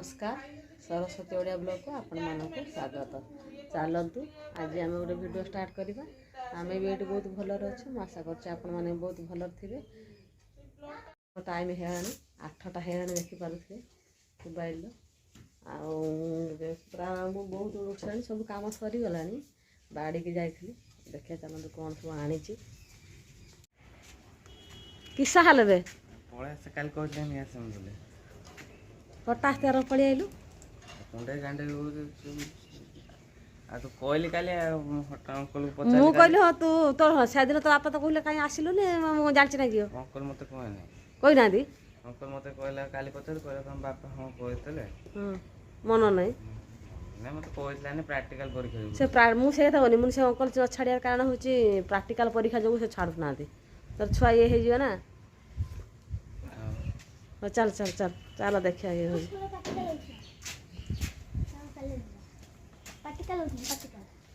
नमस्कार सरस्वती ओडिया ब्लॉग को आपण मानक स्वागत। चलतु आज आम गोटे वीडियो स्टार्ट करवा। आम भी ये बहुत भलर अच्छे आशा कर बहुत भलर थे। टाइम है 8टा है देखिपे मोबाइल पूरा बहुत रोषाणी सब कम सरीगला बाड़ी की जाइए देखिए चलते कौन सब आनी किसा हाल बे काल कहते हटाश तेर पड़ी आइलु कुंडे गांडे आ तो कहली काली अंकल को मु कहली हाँ तू तोर से दिन तो बापा तो कहले कहीं आसिलुनी जानी ना कियो अंकल मते कहने कही ना अंकल मते कहला काली पचार कहला हम बापा हां कहतले मन नहीं ना मते कहतला ने प्रैक्टिकल परीक्षा से मु से था बनी मु से अंकल छाड़ियार कारण होची प्रैक्टिकल परीक्षा जो से छाड़ू ना तोर छुआ ये हे जियो ना चल चल चल चल देखिए ये हो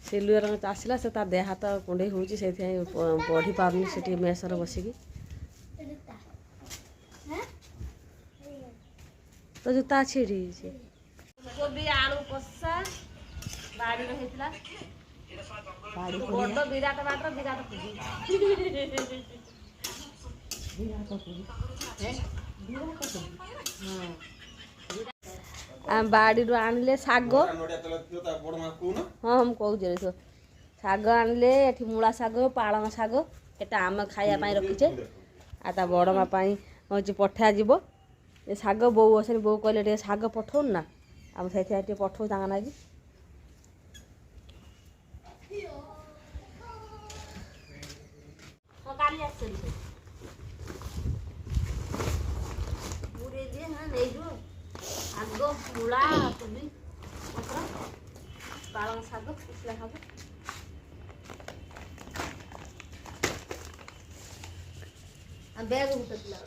सिलु रंग आसला से तार देह हाथ कुंडे होची से पढ़ी पारनी से मेसर बसिकी तो जूता छिड़ी कोबी आलू कषा बाड़ी हेतला बाड़ी बड़ विराट बाटर विराट पूरी बाड़ी आनले शाग हाँ हम कहूँ शाग आनले ये मूला शाग पालंग शाग एटा आम खायापाई रखीचे आ बड़ माँ हूँ पठा जीव ये शाग बो आस बो कहले शाग पठाऊ ना आम से पठाऊ ना आग मूला कोबी पालंग शाग पिछला शाग बैग उठला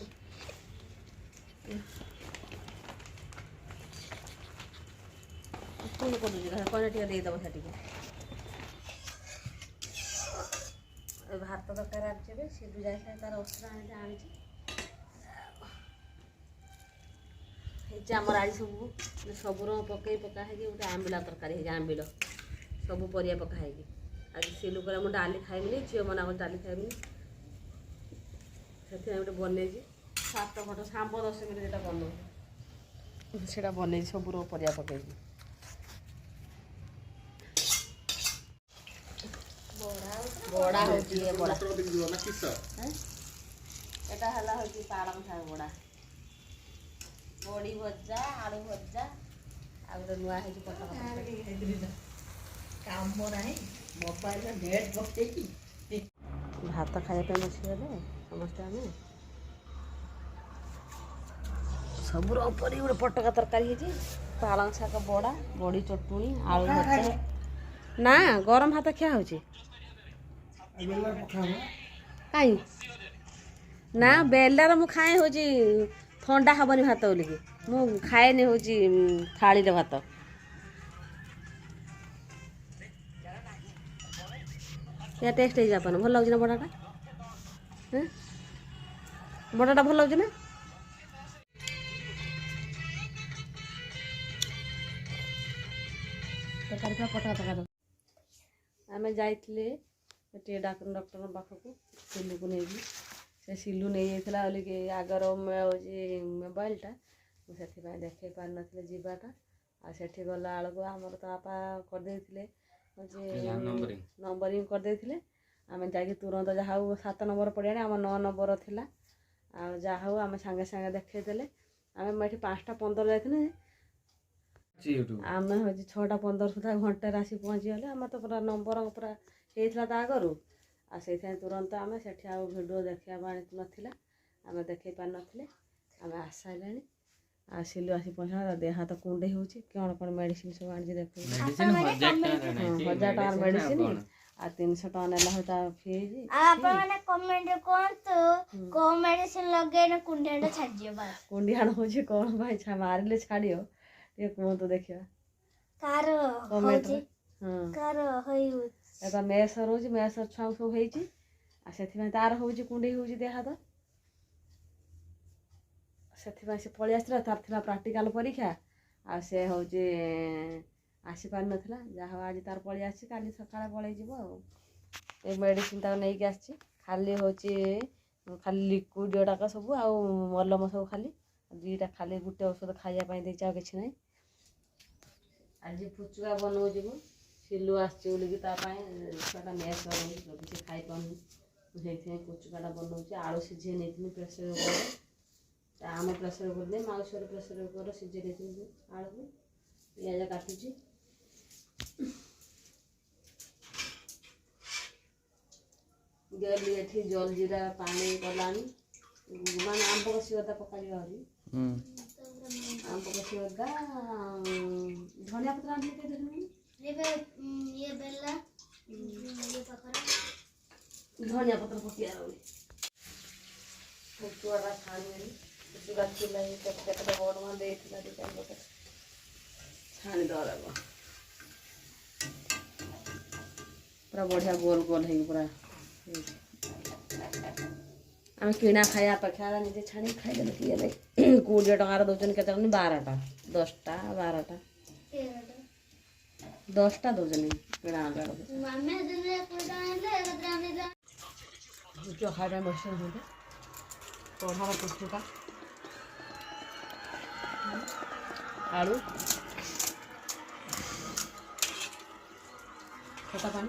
कौन टे देदेव से भात दरकार आने सिधु जाए तार अस्त्र आनी आमर आज सब सबुर पकई पकाई गोटे आंबिला तरकारी आंबिल सब परिया पकाई आज सिलु कर मुझे डाली खाइबी झील मना कर डाली खाइबी से गोटे बन सात फट सांब 10 मिनट बन से बन सबुर परिया पकई बड़ा बड़ा एटा हूँ पालंग शाग बड़ा बड़ी भजा आलू भजा आ गए नुआ है काम मोबाइल नेट भात खाइए बसीगले समस्ते आम सबुर गोटे पटका तरकारी पालंग शाग बड़ा बड़ी चटुणी आलू भजा ना गरम भात खिया हो कहीं ना बेलार मु खाए हूँ ठंडा हेनी भात बोलिकी मु खाएनि हूँ थाली भात या टेस्ट है भल लगे बड़ाटा बड़ाटा भल लगे ना तरकारी पटा तरकारी आम जाइए डॉक्टर पाखक सिलू को नहीं से सिलु नहीं जाता बोलिकी आगर मोबाइलटा मुझे देखे पार ना जीवाटा आठी गला बेलू आमर तो बापा करदे नंबरिंग करदे आम जा तुरंत जहाँ 7 नंबर पड़े आम 9 नंबर थी जहाँ आम सांगे सांगे देखईदे आम ये 5टा 15 जाइए आम हूँ 6टा 15 सुधा घंटे आसी पहुँचीगले आम तो पूरा नंबर पूरा होता आगु से तुरंत आम से भिडियो देखा नाला आम देखे पार ना आम आसारे आ सिलु आसी पहुँचा देह हाथ कुंडे हो कौन कौन मेडिसिन सब आनी देख 1000 टका मेडिसिन आ 300 टका ना फी कुंडियाण हो कौन भाई मारे छाड़ियो कहतु देखा मेसर हो मेसर छुआ सब हो तार हूँ कुंडे हो देह हाथ से पलि आसला तार प्रैक्टिकल परीक्षा ଆଉ ସେ ହେଉଛି ଆସିପାରିନଥିଲା। ଯାହା ହଉ ଆଜି ତାର ପଳେଇ ଆସିଛି, କାଲି ସକାଳେ ପଳେଇଯିବ ଆଉ। ଏ ମେଡ଼ିସିନ୍ ତାକୁ ନେଇକି ଆସିଛି। ଖାଲି ହେଉଛି ଖାଲି ଲିକ୍ୱିଡ଼ ଗୁଡ଼ାକ ସବୁ ଆଉ ମଲମ ସବୁ ଖାଲି ଦୁଇଟା, ଖାଲି ଗୋଟେ ଔଷଧ ଖାଇବା ପାଇଁ ଦେଇଛି, ଆଉ କିଛି ନାହିଁ। ଆଜି ପୁଚୁକା ବନଉଯିବୁ। ସିଲୁ ଆସିଛି ବୋଲିକି ତା ପାଇଁ ଛୁଆଟା ମେସ୍ ରହୁଛି, ଯଦି ସେ ଖାଇପାରୁନି ସେଇଥିପାଇଁ ପୁଚୁକାଟା ବନଉଛି। ଆଳୁ ସିଝେଇ ନେଇଥିଲି ପ୍ରେସର୍ କୁକରରେ, ଆମ ପ୍ରେସର୍ କୁକର ଦେଇ ମାଉସୀ ଘର ପ୍ରେସର୍ କୁକରରେ ସିଝେଇ ଦେଇଥିଲି ଆଳୁକୁ। ପିଆଜ କାଟୁଛି। ଗଲି ଏଠି ଜଲଜିରା ପାଣି କଲାଣି, ମାନେ ଆମ୍ବ କଷି ଅଦା ପକାଯିବ ଆହୁରି। ଆମ୍ବ କଷି ଅଦା, ଧନିଆ ପତ୍ର ଆଣିକି କେତେ ଧନିଆ ପତ୍ର ପକେଇବା ରହୁନି। ପୁଚୁଆଟା ଛାଣିଦେଲି। ପୁଚୁକା ଥିଲା କେତେଟା ବଡ଼ ମା ଦେଇଥିଲା, ଦୁଇଟା ଗୋଟେ ଛାଣିଦେବା ଲାଗି ପୁରା ବଢ଼ିଆ ଗୋଲ ଗୋଲ ହେଇକି ପୁରା ହେଇଛି। ଆମେ କିଣା ଖାଇବା ଅପେକ୍ଷା ନିଜେ ଛାଣିକି ଖାଇଦେଲେ କିଏ ନାହିଁ। 20 ଟଙ୍କାର ଦେଉଛନ୍ତି, କେତେ ଟଙ୍କା? 12ଟା, 10ଟା, 12ଟା, 10ଟା ଦେଉଛନ୍ତି କିଣା ବେଳକୁ। ଖାଇବା ମସଲା ଦେଲେ କଢ଼ାର ପୁଚୁକା, ଆଳୁ, ଖଟା ପାଣି।